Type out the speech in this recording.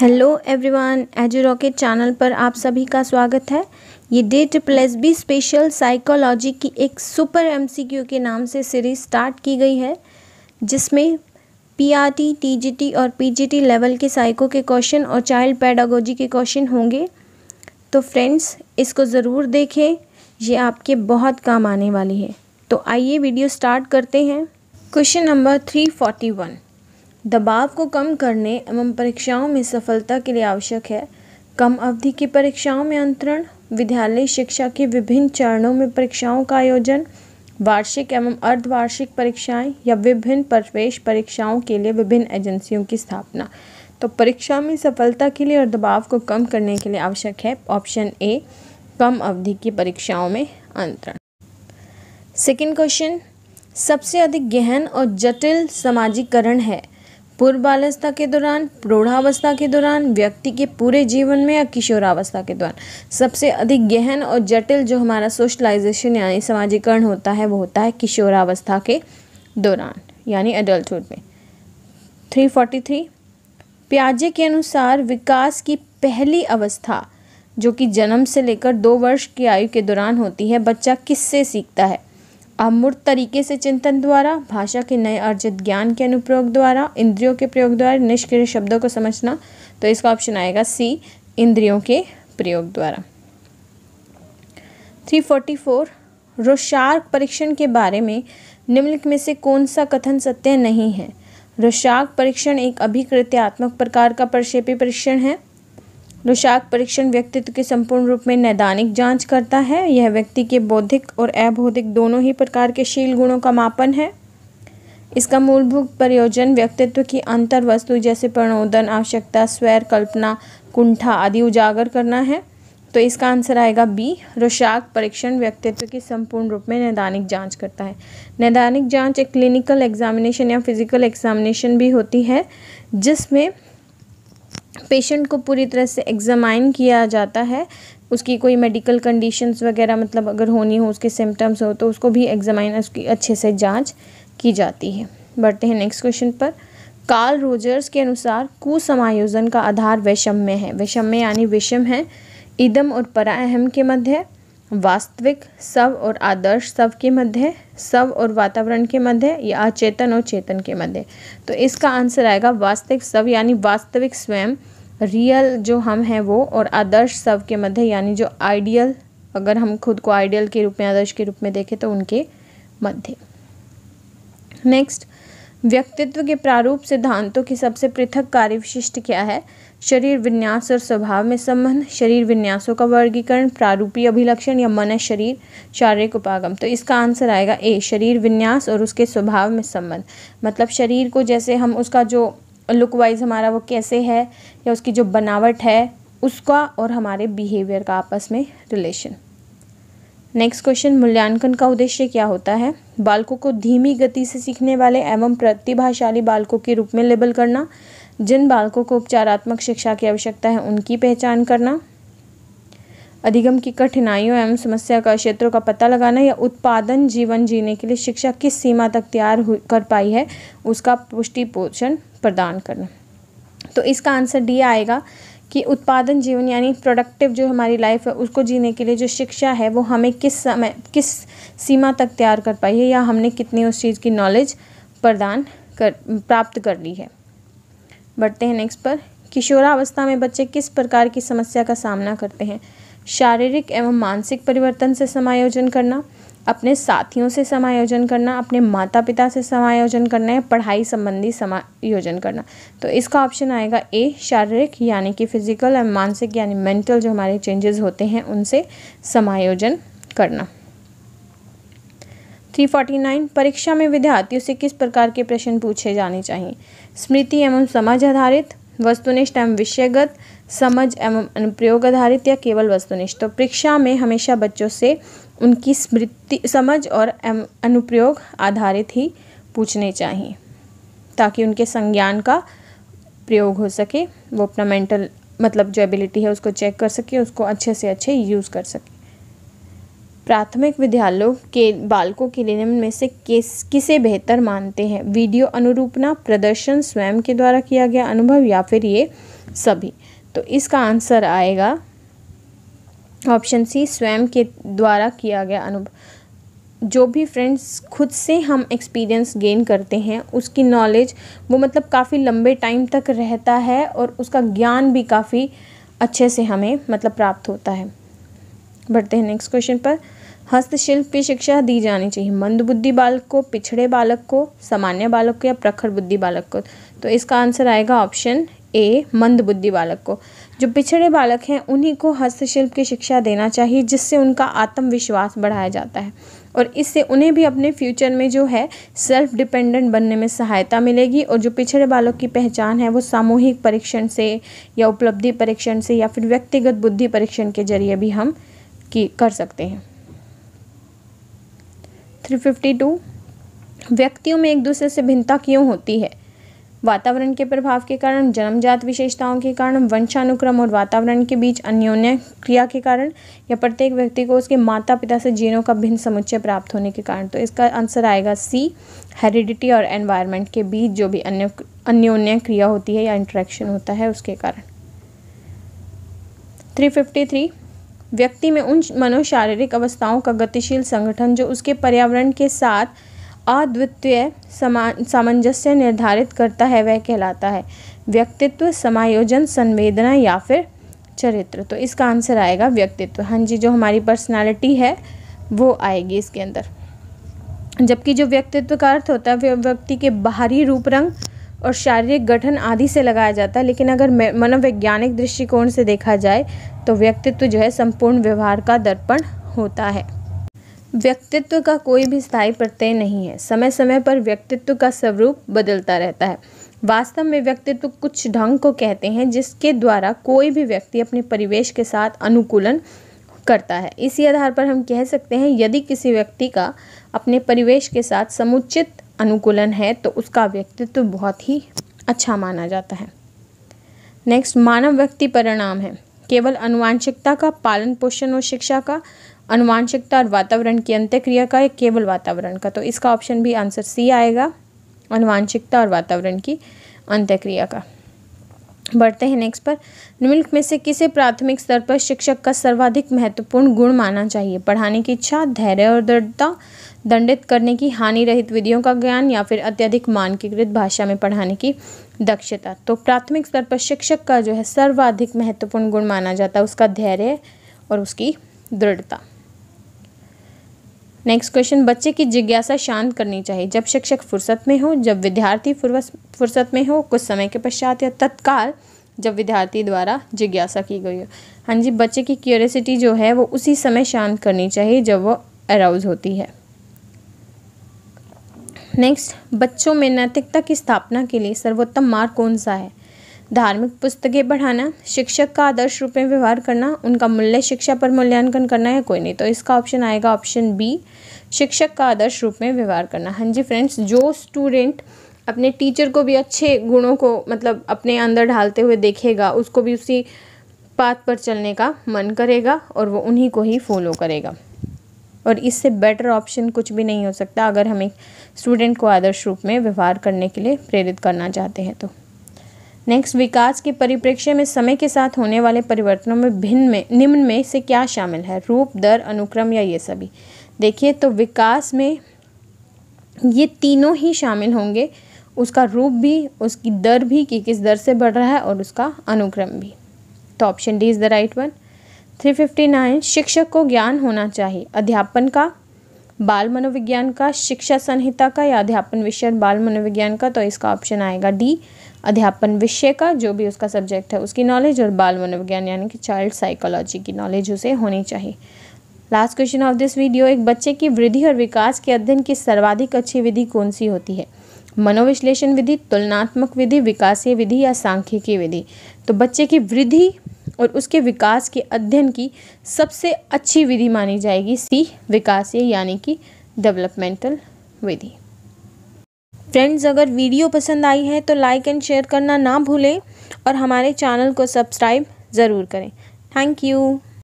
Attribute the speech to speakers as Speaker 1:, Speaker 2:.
Speaker 1: Hello everyone, edu rocket channel पर आप सभी का स्वागत है। ये DSSB स्पेशल साइकोलॉजी की एक सुपर MCQ के नाम से सीरीज स्टार्ट की गई है, जिसमें PRT, TGT और PGT लेवल के साइको के क्वेश्चन और चाइल्ड पेडागोजी के क्वेश्चन होंगे। तो फ्रेंड्स, इसको ज़रूर देखें, ये आपके बहुत काम आने वाली है। तो आइए वीडियो स्टार्ट करते हैं। क्वेश्चन नंबर 341, दबाव को कम करने एवं परीक्षाओं में सफलता के लिए आवश्यक है कम अवधि की परीक्षाओं में अंतरण, विद्यालय शिक्षा के विभिन्न चरणों में परीक्षाओं का आयोजन, वार्षिक एवं अर्धवार्षिक परीक्षाएं या विभिन्न प्रवेश परीक्षाओं के लिए विभिन्न एजेंसियों की स्थापना। तो परीक्षा में सफलता के लिए और दबाव को कम करने के लिए आवश्यक है ऑप्शन ए, कम अवधि की परीक्षाओं में अंतरण। सेकेंड क्वेश्चन, सबसे अधिक गहन और जटिल समाजीकरण है पूर्व बाल्यावस्था के दौरान, प्रौढ़ावस्था के दौरान, व्यक्ति के पूरे जीवन में या किशोरावस्था के दौरान। सबसे अधिक गहन और जटिल जो हमारा सोशलाइजेशन यानी समाजीकरण होता है वो होता है किशोरावस्था के दौरान यानी एडल्टहुड में। 343, पियाजे के अनुसार विकास की पहली अवस्था जो कि जन्म से लेकर 2 वर्ष की आयु के दौरान होती है, बच्चा किससे सीखता है? अमूर्त तरीके से चिंतन द्वारा, भाषा के नए अर्जित ज्ञान के अनुप्रयोग द्वारा, इंद्रियों के प्रयोग द्वारा, निष्क्रिय शब्दों को समझना। तो इसका ऑप्शन आएगा सी, इंद्रियों के प्रयोग द्वारा। 344, रोशार्क परीक्षण के बारे में निम्नलिखित में से कौन सा कथन सत्य नहीं है? रोशार्क परीक्षण एक अभिकृत्यात्मक प्रकार का प्रक्षेपी परीक्षण है। रोशार्क परीक्षण व्यक्तित्व की संपूर्ण रूप में नैदानिक जांच करता है। यह व्यक्ति के बौद्धिक और अबौद्धिक दोनों ही प्रकार के शील गुणों का मापन है। इसका मूलभूत प्रयोजन व्यक्तित्व की अंतर वस्तु जैसे प्रणोदन, आवश्यकता, स्वैर, कल्पना, कुंठा आदि उजागर करना है। तो इसका आंसर आएगा बी, रोशार्क परीक्षण व्यक्तित्व की संपूर्ण रूप में नैदानिक जाँच करता है। नैदानिक जाँच एक क्लिनिकल एग्जामिनेशन या फिजिकल एग्जामिनेशन भी होती है, जिसमें पेशेंट को पूरी तरह से एग्जामाइन किया जाता है। उसकी कोई मेडिकल कंडीशंस वगैरह मतलब अगर होनी हो, उसके सिम्टम्स हो तो उसको भी एग्जामाइन, उसकी अच्छे से जांच की जाती है। बढ़ते हैं नेक्स्ट क्वेश्चन पर। कार्ल रोजर्स के अनुसार कुसमायोजन का आधार वैषम्य है। वैषम्य यानी विषम है। इदम और पराअहम के मध्य, वास्तविक सब और आदर्श सब के मध्य, सब और वातावरण के मध्य या अचेतन और चेतन के मध्य। तो इसका आंसर आएगा वास्तविक सब यानी वास्तविक स्वयं, रियल जो हम हैं वो, और आदर्श सब के मध्य यानी जो आइडियल, अगर हम खुद को आइडियल के रूप में, आदर्श के रूप में देखें तो उनके मध्य। नेक्स्ट, व्यक्तित्व के प्रारूप सिद्धांतों की सबसे पृथक कार्य विशिष्ट क्या है? शरीर विन्यास और स्वभाव में संबंध, शरीर विन्यासों का वर्गीकरण, प्रारूपीय अभिलक्षण या मन शरीर शारीरिक उपागम। तो इसका आंसर आएगा ए, शरीर विन्यास और उसके स्वभाव में संबंध। मतलब शरीर को जैसे हम उसका जो लुक वाइज हमारा वो कैसे है या उसकी जो बनावट है उसका और हमारे बिहेवियर का आपस में रिलेशन। नेक्स्ट क्वेश्चन, मूल्यांकन का उद्देश्य क्या होता है? बालकों को धीमी गति से सीखने वाले एवं प्रतिभाशाली बालकों के रूप में लेबल करना, जिन बालकों को उपचारात्मक शिक्षा की आवश्यकता है उनकी पहचान करना, अधिगम की कठिनाइयों एवं समस्या का क्षेत्रों का पता लगाना, या उत्पादन जीवन जीने के लिए शिक्षा किस सीमा तक तैयार कर पाई है उसका पुष्टि पोषण प्रदान करना। तो इसका आंसर डी आएगा कि उत्पादन जीवन यानी प्रोडक्टिव जो हमारी लाइफ है उसको जीने के लिए जो शिक्षा है वो हमें किस समय किस सीमा तक तैयार कर पाई है या हमने कितनी उस चीज़ की नॉलेज प्राप्त कर ली है। बढ़ते हैं नेक्स्ट पर। किशोरावस्था में बच्चे किस प्रकार की समस्या का सामना करते हैं? शारीरिक एवं मानसिक परिवर्तन से समायोजन करना, अपने साथियों से समायोजन करना, अपने माता पिता से समायोजन करना या पढ़ाई संबंधी समायोजन करना। तो इसका ऑप्शन आएगा ए, शारीरिक यानी कि फिजिकल एवं मानसिक यानी मेंटल जो हमारे चेंजेस होते हैं उनसे समायोजन करना। 349, परीक्षा में विद्यार्थियों से किस प्रकार के प्रश्न पूछे जाने चाहिए? स्मृति एवं समझ आधारित, वस्तुनिष्ठ एवं विषयगत, समझ एवं अनुप्रयोग आधारित या केवल वस्तुनिष्ठ। तो परीक्षा में हमेशा बच्चों से उनकी स्मृति, समझ और अनुप्रयोग आधारित ही पूछने चाहिए ताकि उनके संज्ञान का प्रयोग हो सके, वो अपना मेंटल मतलब जो एबिलिटी है उसको चेक कर सके, उसको अच्छे से अच्छे यूज़ कर सके। प्राथमिक विद्यालयों के बालकों के लिए निम्न में से किसे बेहतर मानते हैं? वीडियो अनुरूपणा, प्रदर्शन, स्वयं के द्वारा किया गया अनुभव या फिर ये सभी। तो इसका आंसर आएगा ऑप्शन सी, स्वयं के द्वारा किया गया अनुभव। जो भी फ्रेंड्स खुद से हम एक्सपीरियंस गेन करते हैं उसकी नॉलेज वो मतलब काफ़ी लंबे टाइम तक रहता है और उसका ज्ञान भी काफ़ी अच्छे से हमें मतलब प्राप्त होता है। बढ़ते हैं नेक्स्ट क्वेश्चन पर। हस्तशिल्प की शिक्षा दी जानी चाहिए मंदबुद्धि बालक को, पिछड़े बालक को, सामान्य बालक को या प्रखर बुद्धि बालक को। तो इसका आंसर आएगा ऑप्शन ए, मंदबुद्धि बालक को। जो पिछड़े बालक हैं उन्हीं को हस्तशिल्प की शिक्षा देना चाहिए, जिससे उनका आत्मविश्वास बढ़ाया जाता है और इससे उन्हें भी अपने फ्यूचर में जो है सेल्फ डिपेंडेंट बनने में सहायता मिलेगी। और जो पिछड़े बालक की पहचान है वो सामूहिक परीक्षण से या उपलब्धि परीक्षण से या फिर व्यक्तिगत बुद्धि परीक्षण के जरिए भी हम कर सकते हैं। 352 व्यक्तियों में एक दूसरे से भिन्नता क्यों होती है? वातावरण के प्रभाव के कारण, जन्मजात विशेषताओं के कारण, वंशानुक्रम और वातावरण के बीच अन्योन्य क्रिया के कारण या प्रत्येक व्यक्ति को उसके माता पिता से जीनों का भिन्न समुच्चय प्राप्त होने के कारण। तो इसका आंसर आएगा सी, हेरिडिटी और एनवायरनमेंट के बीच जो भी अन्योन्य क्रिया होती है या इंटरेक्शन होता है उसके कारण। 353 व्यक्ति में उन मनोशारीरिक अवस्थाओं का गतिशील संगठन जो उसके पर्यावरण के साथ अद्वितीय सामंजस्य निर्धारित करता है वह कहलाता है व्यक्तित्व, समायोजन, संवेदना या फिर चरित्र। तो इसका आंसर आएगा व्यक्तित्व। हाँ जी, जो हमारी पर्सनालिटी है वो आएगी इसके अंदर। जबकि जो व्यक्तित्व का अर्थ होता है वह व्यक्ति के बाहरी रूप रंग और शारीरिक गठन आदि से लगाया जाता है, लेकिन अगर मनोवैज्ञानिक दृष्टिकोण से देखा जाए तो व्यक्तित्व जो है संपूर्ण व्यवहार का दर्पण होता है। व्यक्तित्व का कोई भी स्थायी प्रत्यय नहीं है, समय समय पर व्यक्तित्व का स्वरूप बदलता रहता है। वास्तव में व्यक्तित्व कुछ ढंग को कहते हैं जिसके द्वारा कोई भी व्यक्ति अपने परिवेश के साथ अनुकूलन करता है। इसी आधार पर हम कह सकते हैं यदि किसी व्यक्ति का अपने परिवेश के साथ समुचित अनुकूलन है तो उसका व्यक्तित्व बहुत ही अच्छा माना जाता है। नेक्स्ट, मानव व्यक्ति परिणाम है केवल आनुवांशिकता का, पालन पोषण और शिक्षा का, आनुवांशिकता और वातावरण की अंतःक्रिया का या केवल वातावरण का। तो इसका ऑप्शन भी आंसर सी आएगा, आनुवांशिकता और वातावरण की अंतःक्रिया का। बढ़ते हैं नेक्स्ट पर। निम्नलिखित में से किसे प्राथमिक स्तर पर शिक्षक का सर्वाधिक महत्वपूर्ण गुण माना चाहिए? पढ़ाने की इच्छा, धैर्य और दृढ़ता, दंडित करने की हानि रहित विधियों का ज्ञान या फिर अत्यधिक मानकीकृत भाषा में पढ़ाने की दक्षता। तो प्राथमिक स्तर पर शिक्षक का जो है सर्वाधिक महत्वपूर्ण गुण माना जाता है उसका धैर्य और उसकी दृढ़ता। नेक्स्ट क्वेश्चन, बच्चे की जिज्ञासा शांत करनी चाहिए जब शिक्षक फुर्सत में हो, जब विद्यार्थी फुर्सत में हो, कुछ समय के पश्चात या तत्काल जब विद्यार्थी द्वारा जिज्ञासा की गई हो। हाँ जी, बच्चे की क्यूरियोसिटी जो है वो उसी समय शांत करनी चाहिए जब वो अराउज होती है। नेक्स्ट, बच्चों में नैतिकता की स्थापना के लिए सर्वोत्तम मार्ग कौन सा है? धार्मिक पुस्तकें पढ़ाना, शिक्षक का आदर्श रूप में व्यवहार करना, उनका मूल्य शिक्षा पर मूल्यांकन करना है कोई नहीं। तो इसका ऑप्शन आएगा ऑप्शन बी, शिक्षक का आदर्श रूप में व्यवहार करना। हाँ जी फ्रेंड्स, जो स्टूडेंट अपने टीचर को भी अच्छे गुणों को मतलब अपने अंदर ढालते हुए देखेगा उसको भी उसी पाथ पर चलने का मन करेगा और वो उन्हीं को ही फॉलो करेगा। और इससे बेटर ऑप्शन कुछ भी नहीं हो सकता अगर हम एक स्टूडेंट को आदर्श रूप में व्यवहार करने के लिए प्रेरित करना चाहते हैं तो। नेक्स्ट, विकास के परिप्रेक्ष्य में समय के साथ होने वाले परिवर्तनों में निम्न में से क्या शामिल है? रूप, दर, अनुक्रम या ये सभी? देखिए, तो विकास में ये तीनों ही शामिल होंगे, उसका रूप भी, उसकी दर भी कि किस दर से बढ़ रहा है और उसका अनुक्रम भी। तो option D is the right one. 359, शिक्षक को ज्ञान होना चाहिए अध्यापन का, बाल मनोविज्ञान का, शिक्षा संहिता का या अध्यापन विषय बाल मनोविज्ञान का। तो इसका ऑप्शन आएगा डी, अध्यापन विषय का, जो भी उसका सब्जेक्ट है उसकी नॉलेज, और बाल मनोविज्ञान यानी कि चाइल्ड साइकोलॉजी की नॉलेज उसे होनी चाहिए। Last question of this video, एक बच्चे की वृद्धि और विकास के अध्ययन की सर्वाधिक अच्छी विधि कौन सी होती है? मनोविश्लेषण विधि, तुलनात्मक विधि, विकासीय विधि या सांख्यिकीय विधि? तो बच्चे की वृद्धि और उसके विकास के अध्ययन की सबसे अच्छी विधि मानी जाएगी सी, विकासीय यानी कि डेवलपमेंटल विधि। फ्रेंड्स, अगर वीडियो पसंद आई है तो लाइक एंड शेयर करना ना भूलें और हमारे चैनल को सब्सक्राइब ज़रूर करें। Thank you.